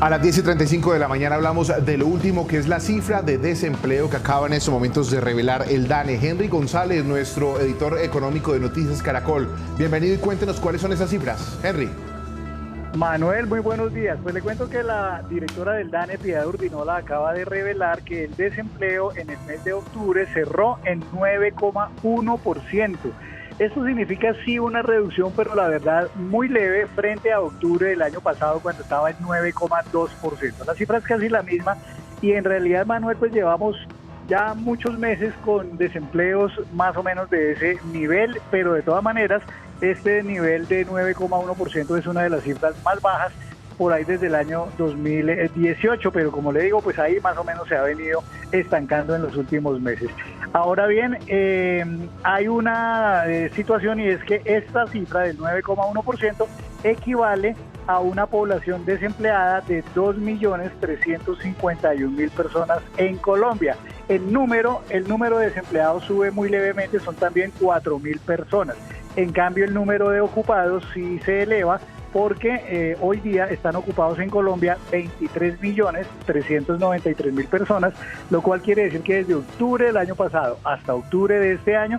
A las 10:35 de la mañana hablamos de lo último, que es la cifra de desempleo que acaba en estos momentos de revelar el DANE. Henry González, nuestro editor económico de Noticias Caracol. Bienvenido y cuéntenos cuáles son esas cifras. Henry. Manuel, muy buenos días. Pues le cuento que la directora del DANE, Piedad Urdinola, acaba de revelar que el desempleo en el mes de octubre cerró en 9,1%. Esto significa sí una reducción, pero la verdad muy leve frente a octubre del año pasado, cuando estaba en 9,2%. La cifra es casi la misma y en realidad, Manuel, pues llevamos ya muchos meses con desempleos más o menos de ese nivel, pero de todas maneras este nivel de 9,1% es una de las cifras más bajas por ahí desde el año 2018, pero como le digo, pues ahí más o menos se ha venido estancando en los últimos meses. Ahora bien, hay una situación, y es que esta cifra del 9,1% equivale a una población desempleada de 2.351.000 personas en Colombia. El número de desempleados sube muy levemente, son también 4.000 personas. En cambio, el número de ocupados sí se eleva, porque hoy día están ocupados en Colombia 23.393.000 personas, lo cual quiere decir que desde octubre del año pasado hasta octubre de este año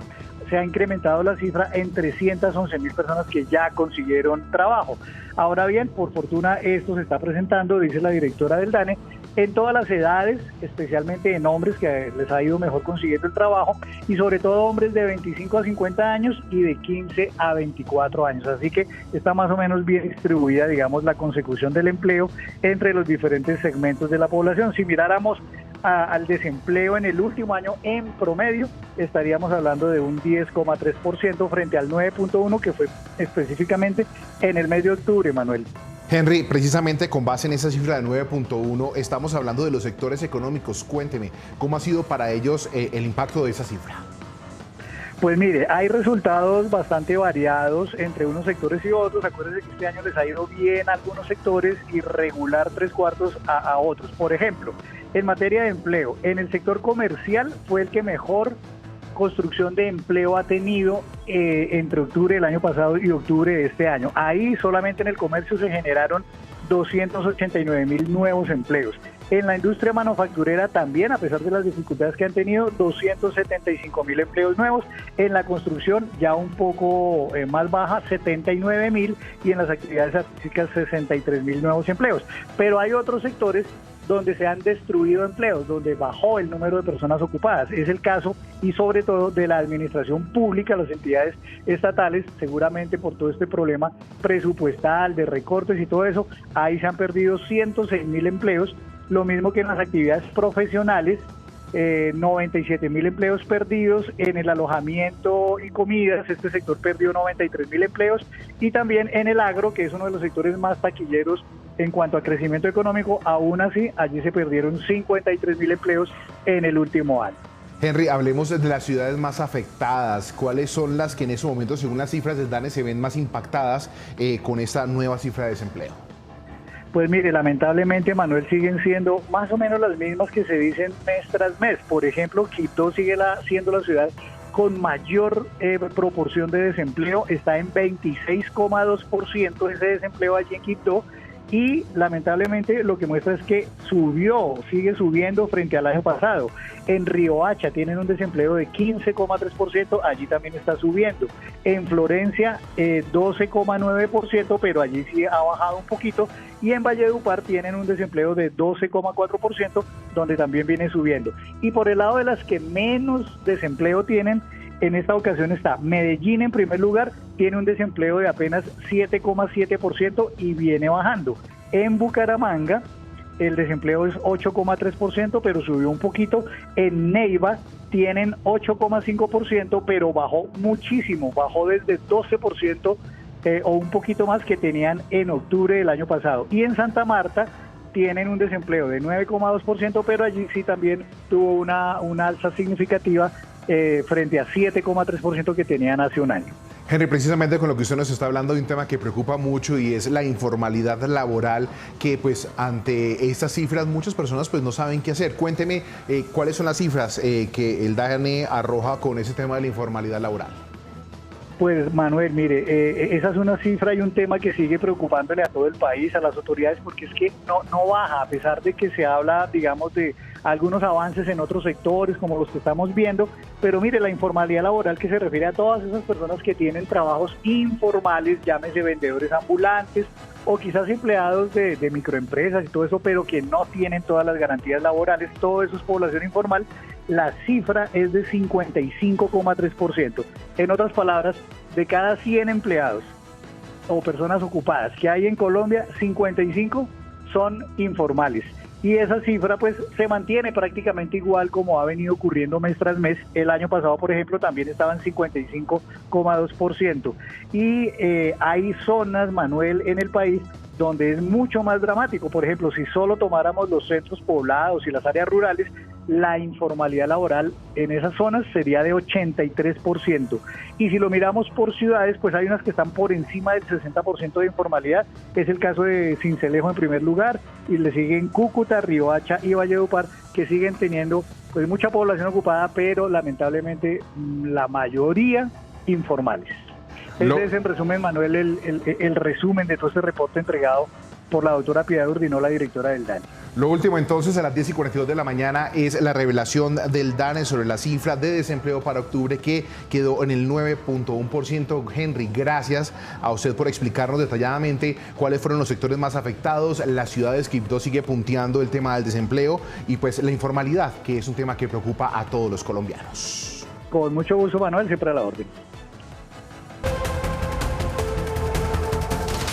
se ha incrementado la cifra en 311.000 personas que ya consiguieron trabajo. Ahora bien, por fortuna esto se está presentando, dice la directora del DANE, en todas las edades, especialmente en hombres que les ha ido mejor consiguiendo el trabajo, y sobre todo hombres de 25 a 50 años y de 15 a 24 años. Así que está más o menos bien distribuida, digamos, la consecución del empleo entre los diferentes segmentos de la población. Si miráramos al desempleo en el último año, en promedio, estaríamos hablando de un 10,3% frente al 9,1% que fue específicamente en el mes de octubre, Manuel. Henry, precisamente con base en esa cifra de 9,1, estamos hablando de los sectores económicos. Cuénteme, ¿cómo ha sido para ellos el impacto de esa cifra? Pues mire, hay resultados bastante variados entre unos sectores y otros. Acuérdense que este año les ha ido bien a algunos sectores y regular 3/4 a otros. Por ejemplo, en materia de empleo, en el sector comercial fue el que mejor construcción de empleo ha tenido entre octubre del año pasado y octubre de este año. Ahí solamente en el comercio se generaron 289.000 nuevos empleos. En la industria manufacturera también, a pesar de las dificultades que han tenido, 275.000 empleos nuevos. En la construcción ya un poco más baja, 79.000, y en las actividades artísticas 63.000 nuevos empleos. Pero hay otros sectores donde se han destruido empleos, donde bajó el número de personas ocupadas. Es el caso, y sobre todo, de la administración pública, las entidades estatales, seguramente por todo este problema presupuestal, de recortes y todo eso. Ahí se han perdido 106.000 empleos, lo mismo que en las actividades profesionales, 97.000 empleos perdidos. En el alojamiento y comidas, este sector perdió 93.000 empleos, y también en el agro, que es uno de los sectores más taquilleros en cuanto a crecimiento económico, aún así allí se perdieron 53.000 empleos en el último año. Henry, hablemos de las ciudades más afectadas. ¿Cuáles son las que en ese momento, según las cifras del DANE, se ven más impactadas con esta nueva cifra de desempleo? Pues mire, lamentablemente, Manuel, siguen siendo más o menos las mismas que se dicen mes tras mes. Por ejemplo, Quito sigue siendo la ciudad con mayor proporción de desempleo, está en 26,2% ese desempleo allí en Quito, y lamentablemente lo que muestra es que sigue subiendo frente al año pasado. En Riohacha tienen un desempleo de 15,3%, allí también está subiendo. En Florencia 12,9%, pero allí sí ha bajado un poquito. Y en Valledupar tienen un desempleo de 12,4%, donde también viene subiendo. Y por el lado de las que menos desempleo tienen, en esta ocasión está Medellín en primer lugar, tiene un desempleo de apenas 7,7% y viene bajando. En Bucaramanga el desempleo es 8,3%, pero subió un poquito. En Neiva tienen 8,5%, pero bajó muchísimo, bajó desde 12% o un poquito más que tenían en octubre del año pasado. Y en Santa Marta tienen un desempleo de 9,2%, pero allí sí también tuvo una alza significativa frente a 7,3% que tenían hace un año. Henry, precisamente con lo que usted nos está hablando de un tema que preocupa mucho, y es la informalidad laboral, que pues ante estas cifras muchas personas pues no saben qué hacer. Cuénteme cuáles son las cifras que el DANE arroja con ese tema de la informalidad laboral. Pues Manuel, mire, esa es una cifra y un tema que sigue preocupándole a todo el país, a las autoridades, porque es que no baja, a pesar de que se habla, digamos, de algunos avances en otros sectores, como los que estamos viendo, pero mire, la informalidad laboral que se refiere a todas esas personas que tienen trabajos informales, llámese vendedores ambulantes, o quizás empleados de microempresas y todo eso, pero que no tienen todas las garantías laborales, todo eso es población informal, la cifra es de 55,3%. En otras palabras, de cada 100 empleados o personas ocupadas que hay en Colombia, 55 son informales. Y esa cifra pues se mantiene prácticamente igual como ha venido ocurriendo mes tras mes. El año pasado, por ejemplo, también estaba en 55,2%. Y hay zonas, Manuel, en el país donde es mucho más dramático. Por ejemplo, si solo tomáramos los centros poblados y las áreas rurales, la informalidad laboral en esas zonas sería de 83%. Y si lo miramos por ciudades, pues hay unas que están por encima del 60% de informalidad. Es el caso de Sincelejo en primer lugar, y le siguen Cúcuta, Riohacha y Valledupar, que siguen teniendo pues mucha población ocupada, pero lamentablemente la mayoría informales. Ese es en resumen, Manuel, el resumen de todo este reporte entregado por la doctora Piedad Urdinola, directora del DANE. Lo último entonces, a las 10:42 de la mañana, es la revelación del DANE sobre la cifra de desempleo para octubre, que quedó en el 9.1%. Henry, gracias a usted por explicarnos detalladamente cuáles fueron los sectores más afectados, las ciudades que sigue punteando el tema del desempleo y pues la informalidad, que es un tema que preocupa a todos los colombianos. Con mucho gusto, Manuel, siempre a la orden.